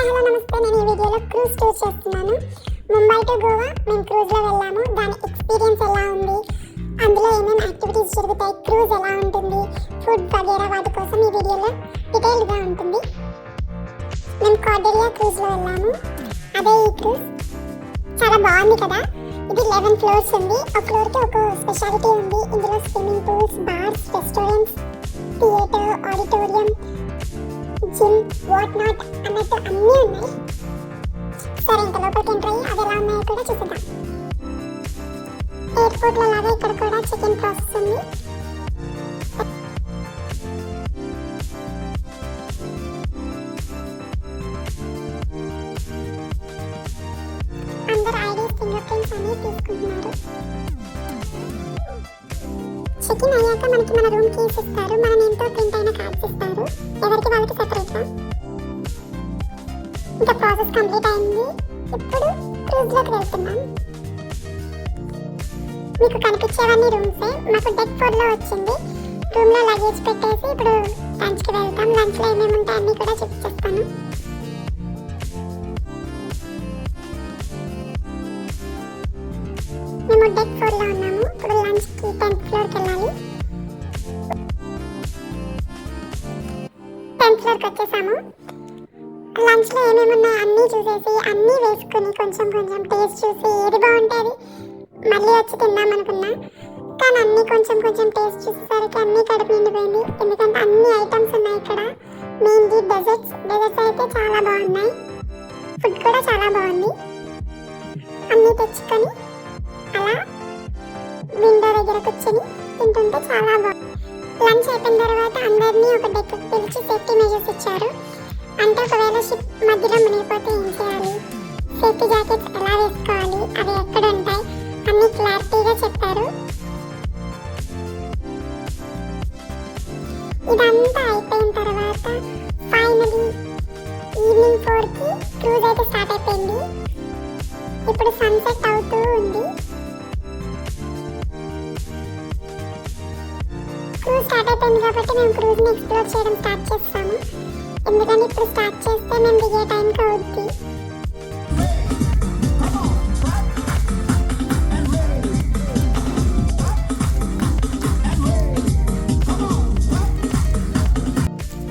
Hello నమస్తే. నేను ఈ వీడియోలో క్రూజ్ టూర్ చేస్తున్నాను. ముంబై టు గోవా మేము క్రూజ్లో వెళ్ళాము. దాని ఎక్స్పీరియన్స్ ఎలా ఉంది, అందులో ఏమేమి యాక్టివిటీస్ జరుగుతాయి, క్రూజ్ ఎలా ఉంటుంది, ఫుడ్ వగేరా వాటి కోసం ఈ వీడియోలో డీటెయిల్గా ఉంటుంది. మేము కార్డెలియా క్రూజ్లో వెళ్ళాము. అదే ఈ క్రూజ్ చాలా బాగుంది కదా. ఇది 11 ఫ్లోర్స్ ఉంది. ఒక ఫ్లోర్కి ఒక స్పెషాలిటీ ఉంది. ఇందులో swimming pools, bars, restaurants, theatre, auditorium, gym, what not అన్నట్టు అన్నీ ఉన్నాయి. సరే, ఇంకా లోపలికి ఎంటర్ అయ్యి అవి ఎలా ఉన్నాయో కూడా చూద్దాం. ఎయిర్పోర్ట్లో లాగా ఇక్కడ కూడా చెక్ ఇన్ ప్రాసెస్ ఉంది. అందరు ఐడీస్, ఫింగర్ ప్రింట్స్ అన్ని తీసుకుంటున్నారు. చెక్ ఇన్ అయ్యాక మనకి మన రూమ్ కీస్ ఇస్తారు. మన నేమ్తో ప్రింట్ అయిన కార్డ్స్ ఇస్తారు. ఎవరికి వాళ్ళకి సెపరేట్గా. ఇంకా ప్రాసెస్ కంప్లీట్ అయింది. ఇప్పుడు క్రూజ్లోకి వెళ్తున్నాం. మీకు కనిపించేవన్నీ రూమ్సే. మాకు డెక్ 4లో వచ్చింది. రూమ్లో లగేజ్ పెట్టేసి ఇప్పుడు లంచ్కి వెళ్తాం. లంచ్లో ఏమేమి ఉంటాయి అన్నీ కూడా చూపించేస్తాను. మేము డెక్ 4లో ఉన్నాము. ఇప్పుడు లంచ్కి 10th ఫ్లోర్కి వెళ్ళాలి. 10th ఫ్లోర్కి వచ్చేసాము. లంచ్లో ఏమేమి ఉన్నాయో అన్నీ చూసేసి అన్నీ వేసుకుని కొంచెం కొంచెం టేస్ట్ చూసి ఏది బాగుంటే అది మళ్ళీ వచ్చి తిందాం అనుకున్నా. కానీ అన్నీ కొంచెం కొంచెం టేస్ట్ చూసేసరికి అన్నీ కడుపు నిండిపోయింది. ఎందుకంటే అన్ని ఐటమ్స్ ఉన్నాయి ఇక్కడ. మెయిన్లీ డెజర్ట్స్ అయితే చాలా బాగున్నాయి. ఫుడ్ కూడా చాలా బాగుంది. అన్నీ తెచ్చుకొని అలా విండో దగ్గర కూర్చొని తింటుంటే చాలా బాగుంది. లంచ్ అయిపోయిన తర్వాత అందరినీ ఒక డెక్కి పిలిచి సేఫ్టీ మెజర్స్ ఇచ్చారు. అంటే ఒకవేళ షిప్ మధ్యలో మునిగిపోతే ఏం చేయాలి, సేఫ్టీ జాకెట్స్ ఎలా వేసుకోవాలి, అవి ఎక్కడ ఉంటాయి అన్ని క్లారిటీగా చెప్పారు. ఇదంతా అయిపోయిన తర్వాత ఫైనలీ ఈవినింగ్ 4కి క్రూజ్ అయితే స్టార్ట్ అయిపోయింది. ఇప్పుడు సన్సెట్ అవుతూ ఉంది. క్రూజ్ స్టార్ట్ అయిపోయింది కాబట్టి మేము క్రూజ్ని ఎక్స్ప్లోర్ చేయడం స్టార్ట్ చేస్తాము. ఎందుకంటే ఇప్పుడు స్టార్ట్ చేస్తే మేము దిగే టైంకి అవుద్ది.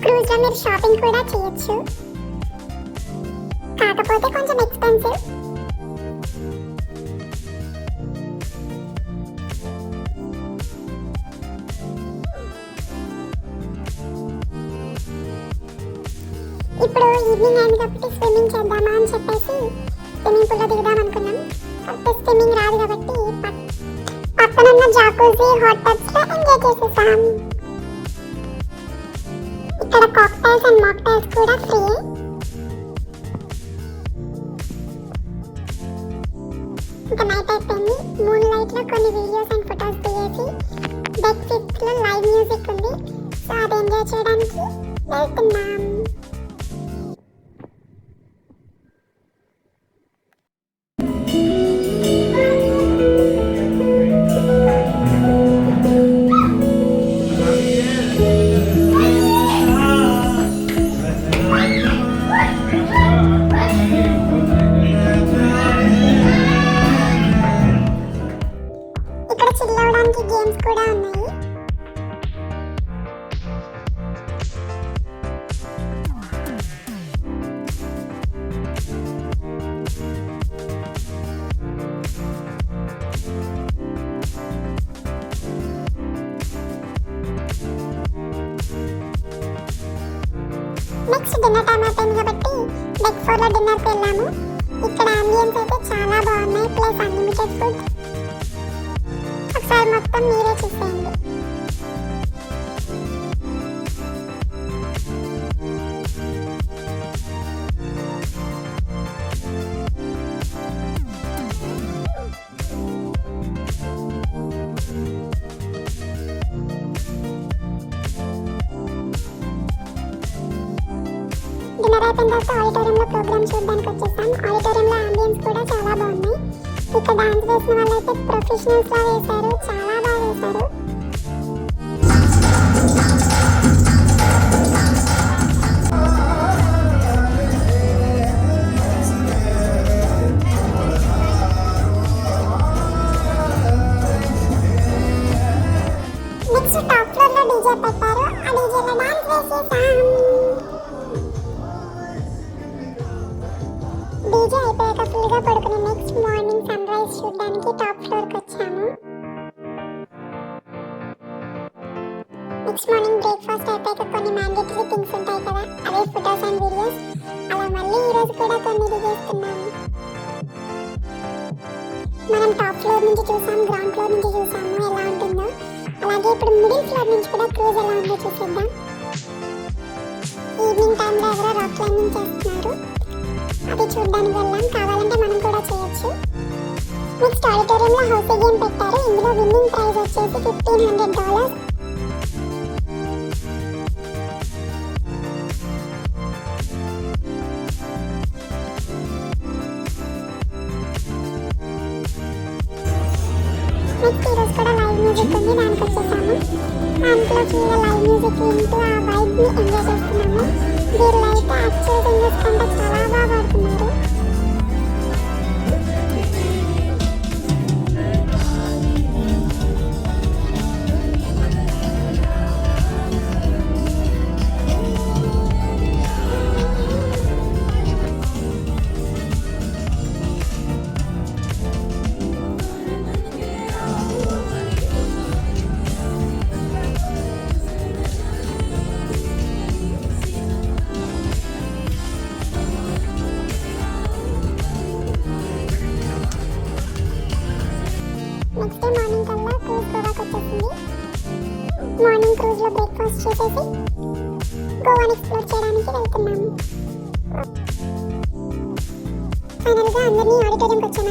క్రూజ్లో మీరు షాపింగ్ కూడా చేయొచ్చు, కాకపోతే కొంచెం ఎక్స్పెన్సివ్. ఇప్పుడు ఈవినింగ్ అయింది కాబట్టి స్విమ్మింగ్ చేద్దామా అని చెప్పేసి స్విమ్మింగ్ పూల్లో దిగుదాం అనుకున్నాం. కాకపోతే స్విమ్మింగ్ రాదు కాబట్టి పక్కనున్న జాకూజీ హాట్ టబ్స్లో ఎంజాయ్ చేసేసాం. ఇక్కడ కాక్టైల్స్ అండ్ మాక్టైల్స్ కూడా ఫ్రీ. ఇంకా నైట్ అయిపోయింది. మూన్ లైట్లో కొన్ని వీడియోస్ అండ్ ఫొటోస్ దిగేసి డెక్ 5లో లైవ్ మ్యూజిక్ ఉంది. సో అది ఎంజాయ్ చేయడానికి వెళ్తున్నాం. గేమ్స్ కూడా ఉన్నాయి. నెక్స్ట్ డిన్నర్ టైం అయిపోయింది కాబట్టి డెక్ 4లో డిన్నర్కి వెళ్ళాము. ఇక్కడ అంబియన్స్ అయితే చాలా బాగున్నాయి. Plus unlimited food. ఒకసారి మొత్తం మీరే చూసేయండి. డిన్నర్ అయిపోయిన తర్వాత ఆడిటోరియంలో ప్రోగ్రామ్ చూడడానికి వచ్చేసాం. ఆడిటోరియంలో అంబియన్స్ కూడా చాలా బాగున్నాయి. ఇక్కడ డాన్స్ వేసిన వాళ్ళైతే ప్రొఫెషనల్స్ లా వేశారు. చాలా బాగా వేశారు. డీజే అయిపోయాక ఫుల్గా పడుకుని నెక్స్ట్ మార్నింగ్ సన్ రైజ్ చూడడానికి టాప్ ఫ్లోర్కి వచ్చాము. నెక్స్ట్ మార్నింగ్ బ్రేక్ఫాస్ట్ అయిపోయాక కొన్ని మ్యాండేటరీ థింగ్స్ ఉంటాయి కదా, అవే ఫొటోస్ అండ్ వీడియోస్. అలా మళ్ళీ ఈరోజు కూడా కొన్ని దిగేస్తున్నాము. మనం టాప్ ఫ్లోర్ నుంచి చూసాం, గ్రౌండ్ ఫ్లోర్ నుంచి చూసాము ఎలా ఉంటుందో. అలాగే ఇప్పుడు మిడిల్ ఫ్లోర్ నుంచి కూడా క్రూజ్ ఎలా ఉందో చూసేద్దాం. ఈవినింగ్ టైంలో ఎవరో రాక్ క్లైంబింగ్ చేస్తున్నారు, అది చూడడానికి వెళ్ళాం. కావాలంటే మనం కూడా చేయొచ్చు. నెక్స్ట్ ఆడిటోరియంలో హౌస్ గేమ్ పెట్టారు. ఇందులో విన్నింగ్ ప్రైజ్ వచ్చేసి $1,500. నెక్స్ట్ ఈరోజు కూడా లైవ్ మ్యూజిక్ ఉంది, దానికి వచ్చేసాము. దాంట్లో ఫుల్గా లైవ్ మ్యూజిక్ వింటూ ఆ వైబ్ని ఎంజాయ్ చేస్తున్నాము. వీళ్ళు అయితే యాక్చువల్ సింగర్స్ కంటే చాలా బాగా పాడుతున్నారు. నెక్స్ట్ డే మార్నింగ్ కల్లా క్రూజ్ గోవాకి వచ్చేసింది. మార్నింగ్ క్రూజ్లో బ్రేక్ఫాస్ట్ చేసేసి గోవాని ఎక్స్ప్లోర్ చేయడానికి వెళ్తున్నాము. ఫైనల్గా అందరినీ ఆడిటోరియంకి వచ్చాము